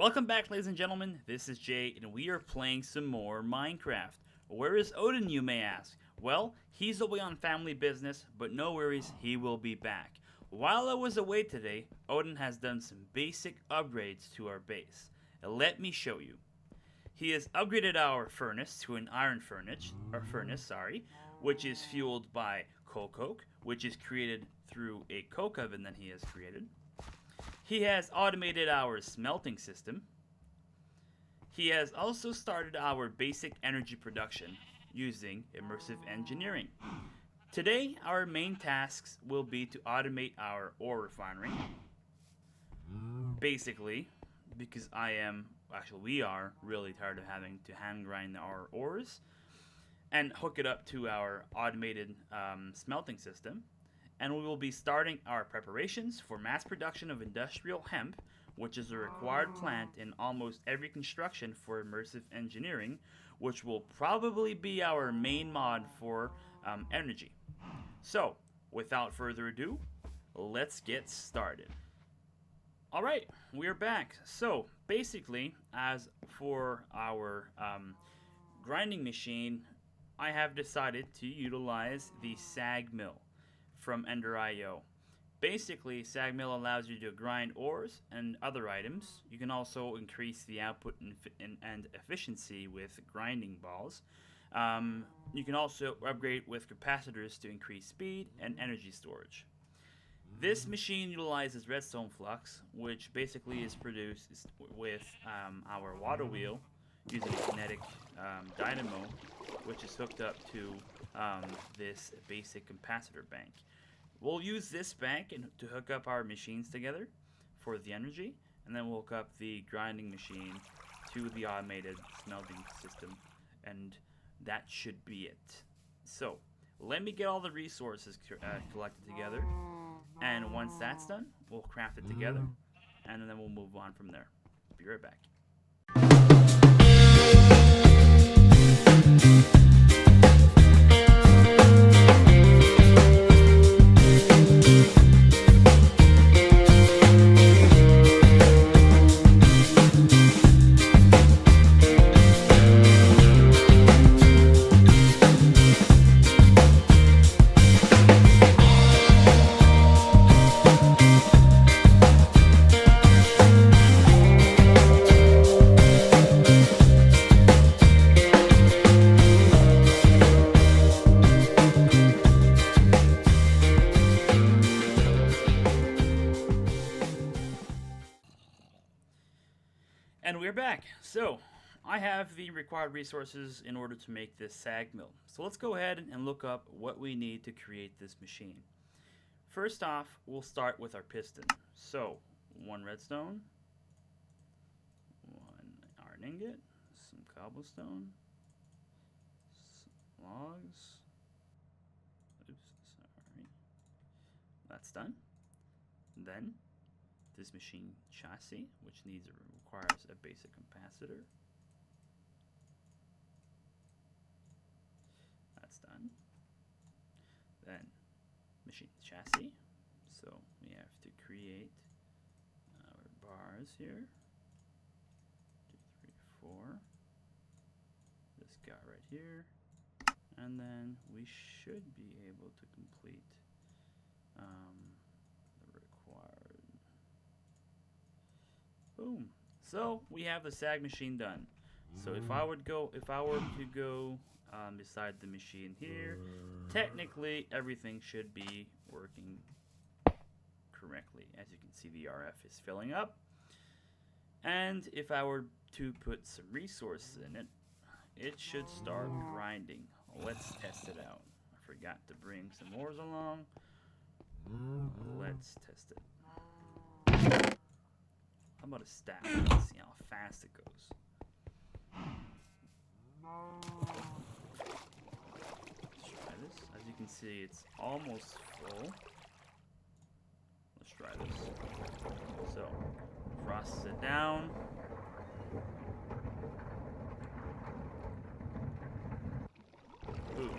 Welcome back, ladies and gentlemen. This is Jay, and we are playing some more Minecraft. Where is Odin, you may ask? Well, he's away on family business, but no worries, he will be back. While I was away today, Odin has done some basic upgrades to our base. Let me show you. He has upgraded our furnace to an iron furnace, which is fueled by coal coke, which is created through a coke oven that he has created. He has automated our smelting system. He has also started our basic energy production using immersive engineering. Today, our main tasks will be to automate our ore refinery. Basically, because we are really tired of having to hand grind our ores and hook it up to our automated smelting system. And we will be starting our preparations for mass production of industrial hemp, which is a required plant in almost every construction for immersive engineering, which will probably be our main mod for energy. So, without further ado, let's get started. Alright, we're back. So, basically, as for our grinding machine, I have decided to utilize the SAG mill from Ender.io. Basically, SAG mill allows you to grind ores and other items. You can also increase the output and efficiency with grinding balls. You can also upgrade with capacitors to increase speed and energy storage. This machine utilizes redstone flux, which basically is produced with our water wheel using a kinetic dynamo, which is hooked up to this basic capacitor bank. We'll use this bank to hook up our machines together for the energy, and then we'll hook up the grinding machine to the automated smelting system, and that should be it. So, let me get all the resources collected together, and once that's done, we'll craft it together, and then we'll move on from there. Be right back. And we're back. So, I have the required resources in order to make this SAG mill. So let's go ahead and look up what we need to create this machine. First off, we'll start with our piston. So, 1 redstone, 1 iron ingot, some cobblestone, some logs. Oops, sorry. That's done. Then, this machine chassis, which requires a basic capacitor. That's done. Then machine chassis. So we have to create our bars here. 2, 3, 4. This guy right here. And then we should be able to complete the required. Boom. So we have the SAG machine done. So if I were to go beside the machine here, technically everything should be working correctly. As you can see, the RF is filling up. And if I were to put some resources in it, it should start grinding. Let's test it out. I forgot to bring some ores along. Let's test it. How about a stack? Let's see how fast it goes. Let's try this. As you can see, it's almost full. Let's try this. So, process it down. Boom.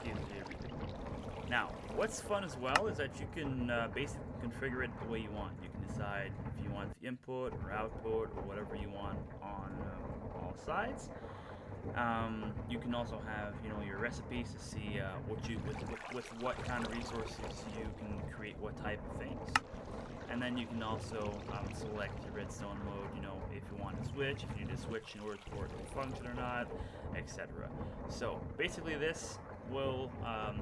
Gives you everything. Now, what's fun as well is that you can basically configure it the way you want. You can decide if you want the input or output or whatever you want on all sides. You can also have, your recipes to see what you with what kind of resources you can create what type of things. And then you can also select your redstone mode, if you want to switch, if you need to switch in order for it to function or not, etc. So basically this will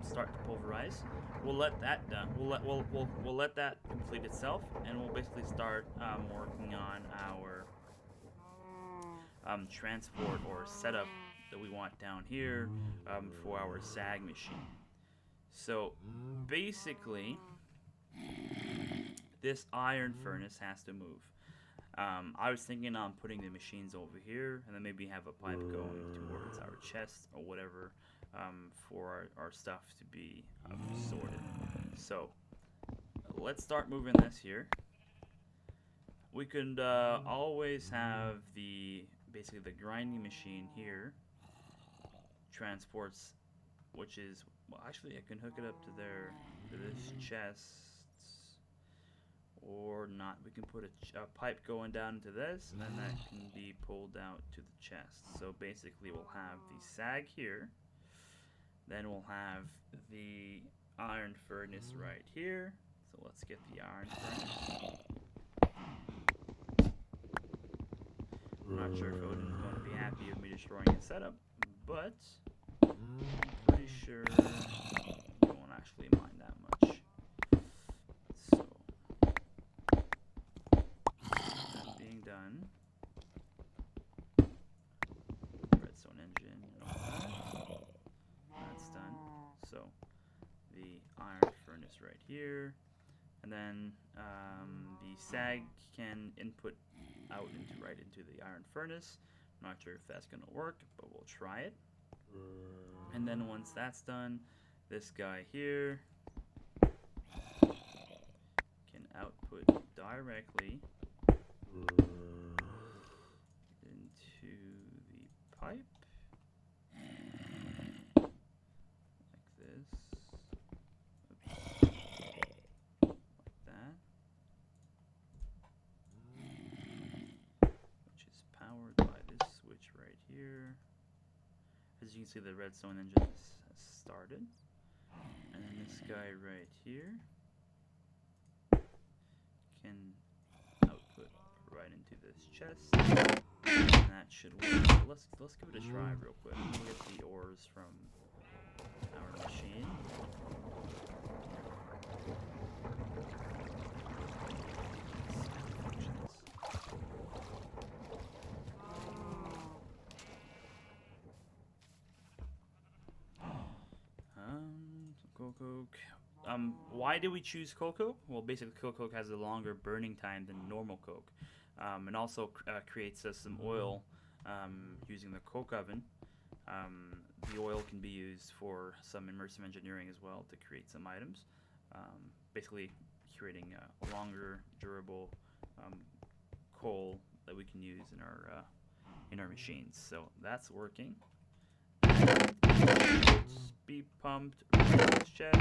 start to pulverize. We'll let that done. We'll let that complete itself, and we'll basically start working on our transport or setup that we want down here for our SAG machine. So basically, this iron furnace has to move. I was thinking on putting the machines over here, and then maybe have a pipe going towards our chest or whatever for our stuff to be sorted. So let's start moving this here. We could always have basically the grinding machine here transports, which is, well, actually I can hook it up to this chest, or not. We can put a pipe going down into this, and then that can be pulled out to the chest. So basically we'll have the SAG here, then we'll have the iron furnace right here. So let's get the iron furnace. I'm not sure if Odin's going to be happy with me destroying his setup, but I'm pretty sure he won't actually mind that much. So, that being done, redstone engine and all that's done. So, the iron furnace right here, and then the SAG can input out right into the iron furnace. I'm not sure if that's going to work, but we'll try it. And then once that's done, this guy here can output directly into the pipe, like this. Oops. Like that. Which is powered by this switch right here. As you can see, the redstone engine has started. And then this guy right here can output right into this chest. And that should work. So let's give it a try real quick. We'll get the ores from our machine. Coke. Why did we choose coke? Well, basically, coke has a longer burning time than normal coke, and also creates some oil using the coke oven. The oil can be used for some immersive engineering as well to create some items, basically creating a longer, durable coal that we can use in our machines. So that's working. Be pumped, chest,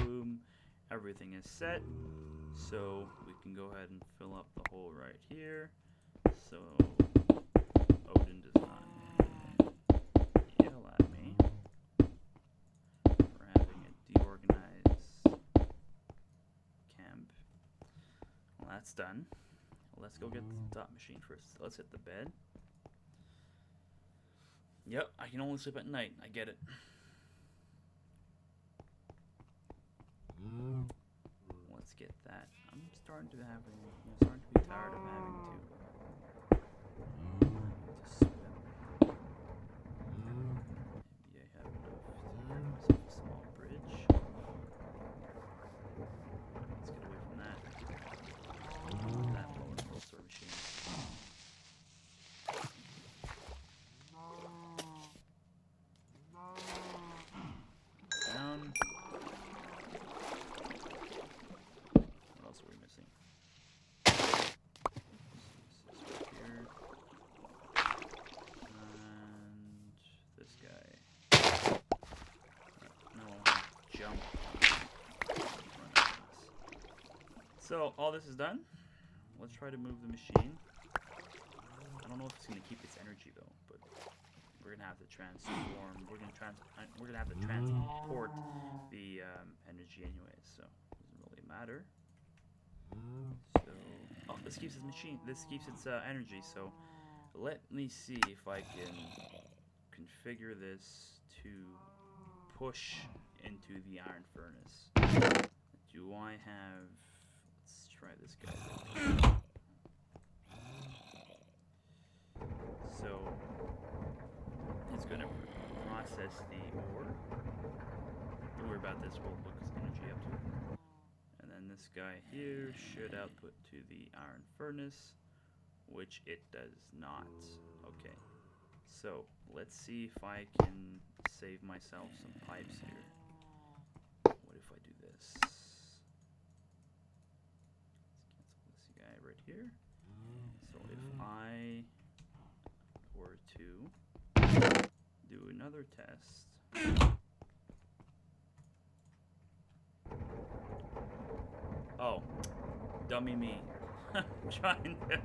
boom, everything is set. So we can go ahead and fill up the hole right here. So Odin does not yell at me for having a deorganized camp. Well, that's done. Let's go get the top machine first. Let's hit the bed. Yep, I can only sleep at night. I get it. Let's get that. I'm starting to be tired of having to swim. Maybe I have enough to grab myself a small bridge. Let's get away from that. That roller coaster machine. Down. What else are we missing? This right here. And this guy. No, jump. So all this is done. let's try to move the machine. I don't know if it's gonna keep its energy though, but we're gonna have to transform. We're gonna have to transport the energy anyway, so it doesn't really matter. So, oh, this keeps its machine. This keeps its energy. So, let me see if I can configure this to push into the iron furnace. Do I have? Let's try this guy. So it's going to process the ore. Don't worry about this. We'll look its energy up to it. And then this guy here should output to the iron furnace, which it does not. Okay. So let's see if I can save myself some pipes here. What if I do this? Let's cancel this guy right here. So if I were to do another test. Oh, dummy me. I'm trying to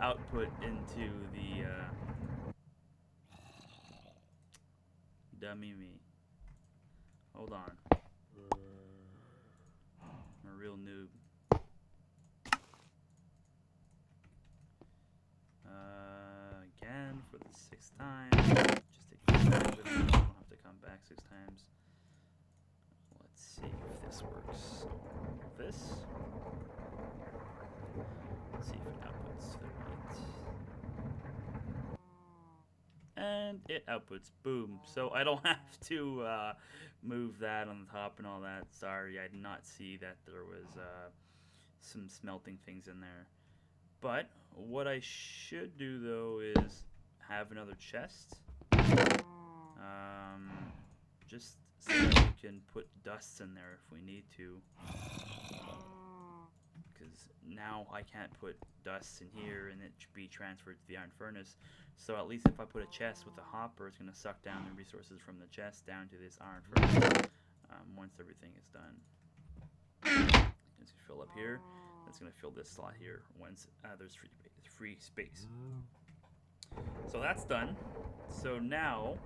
output into the dummy me. Hold on. I'm a real noob. Again for the 6th time. Just take this out with me. I don't have to come back 6 times. Let's see if this works. So this. Let's see if it outputs to the right. And it outputs. Boom. So I don't have to move that on the top and all that. Sorry, I did not see that there was some smelting things in there. But what I should do though is have another chest. Just so that we can put dusts in there if we need to. Because now I can't put dusts in here and it should be transferred to the iron furnace. So at least if I put a chest with a hopper, it's going to suck down the resources from the chest down to this iron furnace once everything is done. It's going to fill up here. It's going to fill this slot here once there's free space. So that's done. So now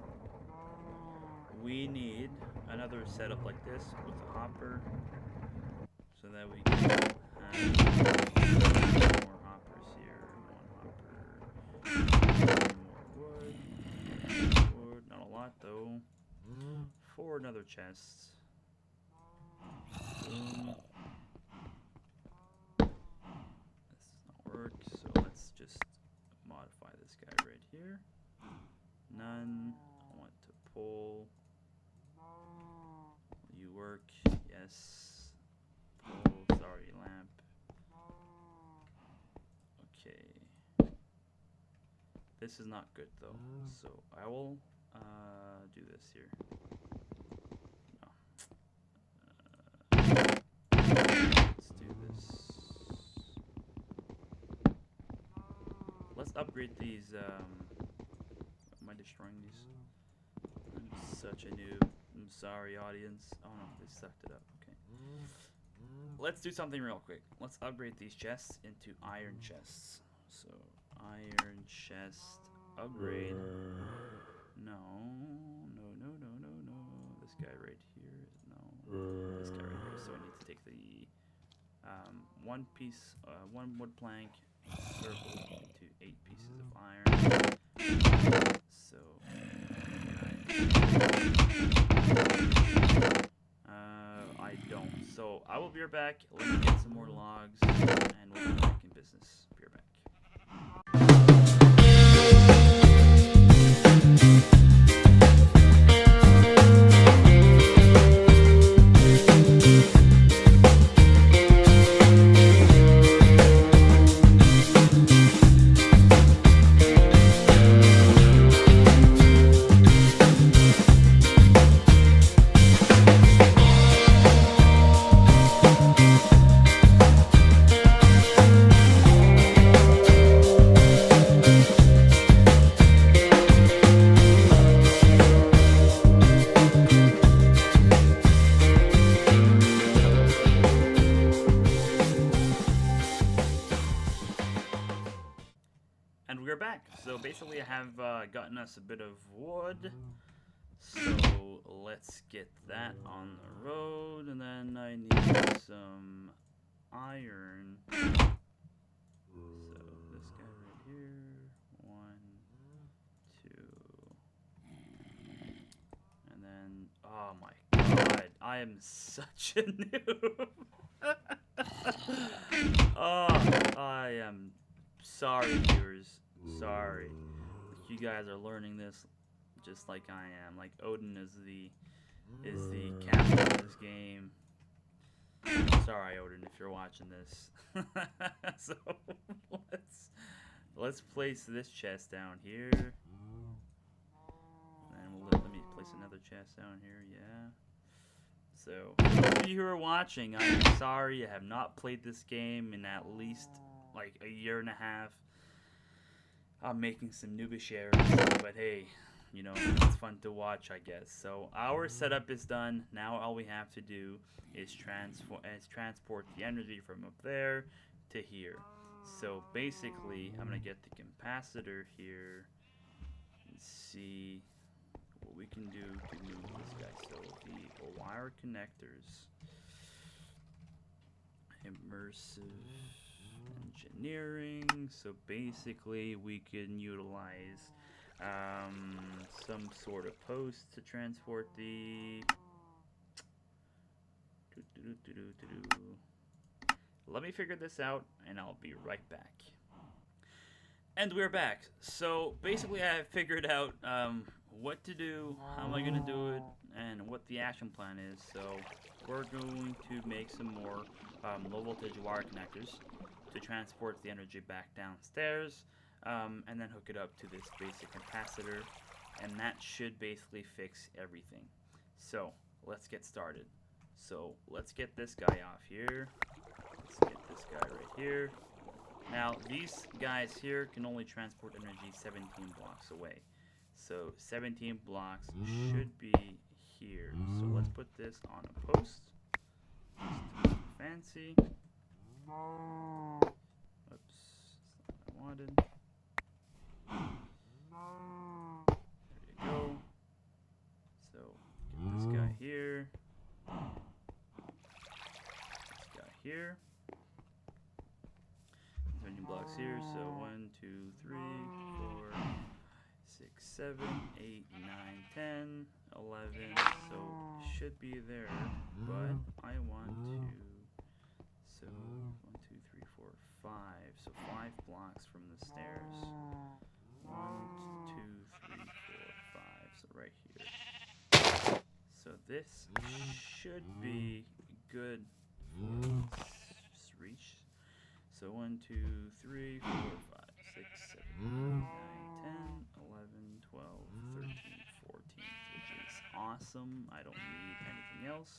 we need another setup like this with a hopper so that we can have more hoppers here. One hopper. More wood. Not a lot though. For another chest. Boom. Work, so let's just modify this guy right here. None. I want to pull. You work. Yes. Pull. Sorry, lamp. Okay. This is not good though, so I will do this here. No. Let's do this. Let's upgrade these. Am I destroying these? I'm such a noob. I'm sorry, audience. Oh no, they sucked it up. Okay. Let's do something real quick. Let's upgrade these chests into iron chests. So, iron chest upgrade. No. This guy right here. No. This guy right here. So I need to take the one piece, one wood plank, circle into 8 pieces of iron. So I don't. So I will be right back. Let me get some more logs, and we'll be back in business. Be right back. And we're back. So basically, I have gotten us a bit of wood. So let's get that on the road, and then I need some iron. So this guy right here, 1, 2, and then oh my god, I am such a noob. Oh, I am sorry, viewers. Sorry, you guys are learning this just like I am. Like Odin is the captain of this game. Sorry, Odin, if you're watching this. So let's place this chest down here, and let me place another chest down here. Yeah. So, for those of you who are watching, I'm sorry I have not played this game in at least like a year and a half. I'm making some noobish errors, but hey, you know, it's fun to watch, I guess. So our setup is done. Now all we have to do is transport the energy from up there to here. So basically, I'm gonna get the capacitor here and see what we can do to move this guy. So the wire connectors, immersive engineering. So basically, we can utilize some sort of post to transport the. Let me figure this out, and I'll be right back. And we're back. So basically, I have figured out what to do, how am I going to do it, and what the action plan is. So we're going to make some more low voltage wire connectors to transport the energy back downstairs, and then hook it up to this basic capacitor, and that should basically fix everything. So let's get started. So let's get this guy off here. Let's get this guy right here. Now these guys here can only transport energy 17 blocks away. So 17 blocks should be here. So let's put this on a post. Just fancy. Oops, that's not what I wanted. There you go. So get this guy here. This guy here. 20 blocks here. So 1, 2, 3, 4, 6, 7, 8, 9, 10, 11. So should be there, but I want to. So 1, 2, 3, 4, 5. So 5 blocks from the stairs. 1, 2, 3, 4, 5. So right here. So this should be good. Just reach. So 1, 2, 3, 4, 5, 6, 7, 8, 9, 10, 11, 12, 13, 14, which is awesome. I don't need anything else.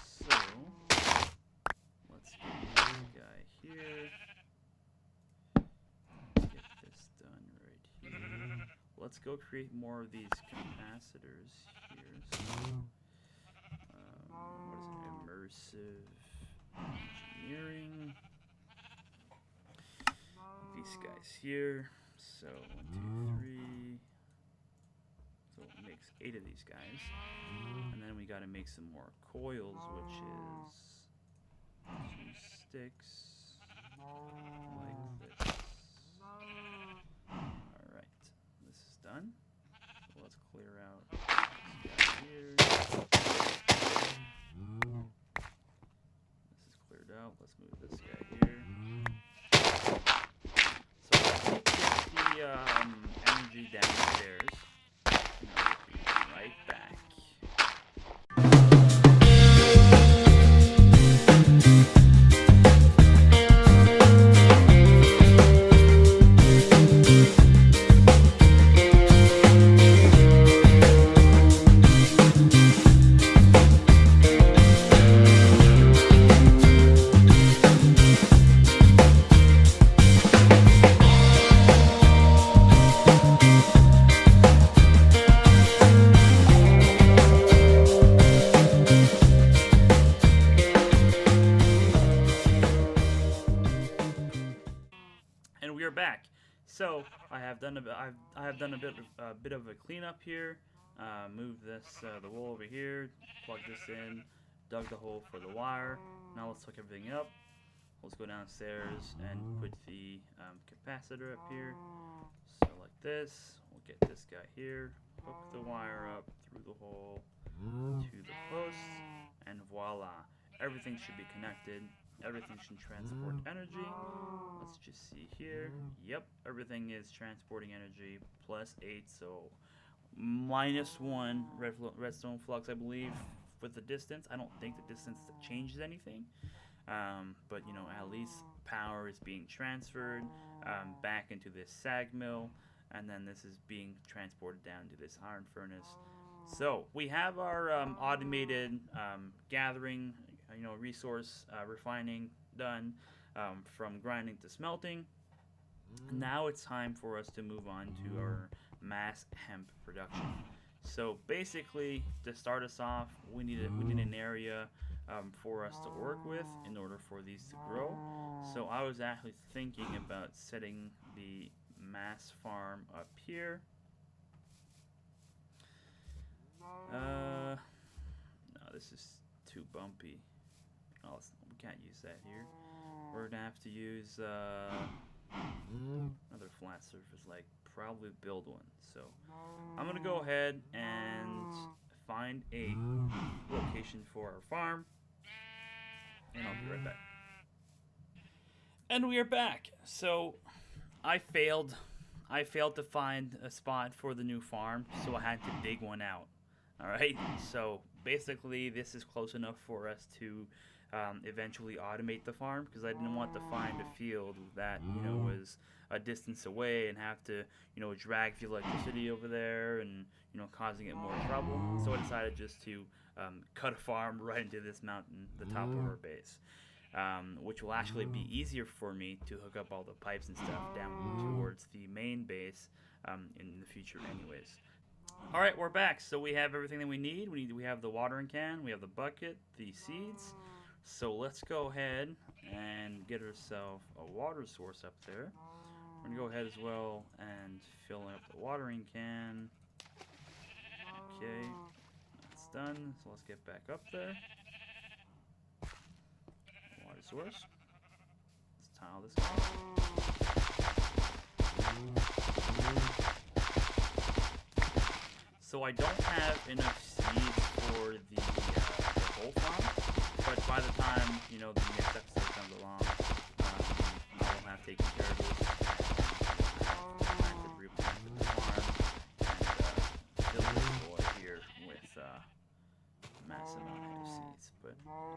So let's get this guy here. Get this done right here. Let's go create more of these capacitors here. So, what is it? Immersive engineering. These guys here. So 1, 2, 3. So it makes 8 of these guys. And then we got to make some more coils, which is 2 sticks like this. Alright, this is done. So let's clear out this guy here. This is cleared out. Let's move this guy here. So let me get the energy downstairs. I'll be right back. So I have done I have done a bit of a cleanup here. Move this the wool over here, plug this in, dug the hole for the wire. Now let's hook everything up. Let's go downstairs and put the capacitor up here. So like this, we'll get this guy here, hook the wire up through the hole to the post, and voila, everything should be connected. Everything should transport energy. Let's just see here. Yep, everything is transporting energy +8, so -1 redstone flux, I believe, with the distance. I don't think the distance changes anything, but you know, at least power is being transferred back into this sag mill, and then this is being transported down to this iron furnace. So we have our automated gathering, you know, resource refining done, from grinding to smelting. Now it's time for us to move on to our mass hemp production. So basically, to start us off, we need an area for us to work with in order for these to grow. So I was actually thinking about setting the mass farm up here. No, this is too bumpy. Oh, we can't use that here. We're gonna have to use another flat surface, like probably build one. So I'm gonna go ahead and find a location for our farm, and I'll be right back. And we are back. So I failed to find a spot for the new farm, so I had to dig one out. All right, so basically this is close enough for us to eventually automate the farm, because I didn't want to find a field that, you know, was a distance away and have to, you know, drag the electricity over there and, you know, causing it more trouble. So I decided just to cut a farm right into this mountain, the top of our base, which will actually be easier for me to hook up all the pipes and stuff down towards the main base in the future anyways. All right, we're back. So we have everything that we need. We have the watering can, we have the bucket, the seeds. So let's go ahead and get ourselves a water source up there. We're gonna go ahead as well and fill up the watering can. Okay, that's done. So let's get back up there. Water source. Let's tile this out. So I don't have enough seeds for the whole farm, but by the time, you know, the next episode comes along, I'll have taken care of this, replanted the farm, and fill the soil here with a massive amount of seeds. But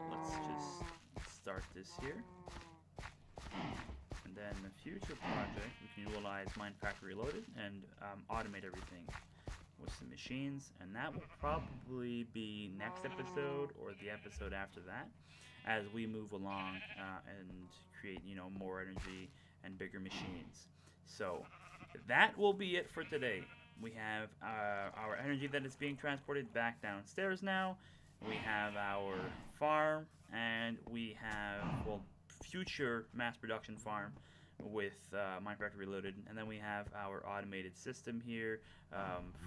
let's just start this here, and then in the future project we can utilize Minecraft Reloaded and automate everything with some machines, and that will probably be next episode or the episode after that, as we move along and create, you know, more energy and bigger machines. So that will be it for today. We have our energy that is being transported back downstairs now. We have our farm, and we have, well, future mass production farm with Minecraft Reloaded, and then we have our automated system here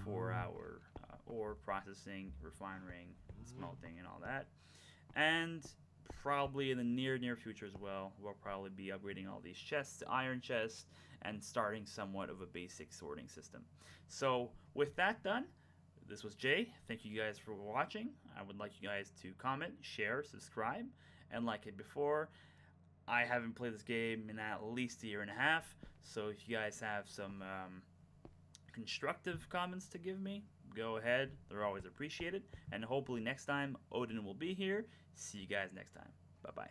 for our ore processing, refining, smelting, and all that. And probably in the near future as well, we'll probably be upgrading all these chests to iron chests and starting somewhat of a basic sorting system. So with that done, this was Jay. Thank you guys for watching. I would like you guys to comment, share, subscribe, and like it before. I haven't played this game in at least a year and a half, so if you guys have some constructive comments to give me, go ahead. They're always appreciated. And hopefully next time, Odin will be here. See you guys next time. Bye-bye.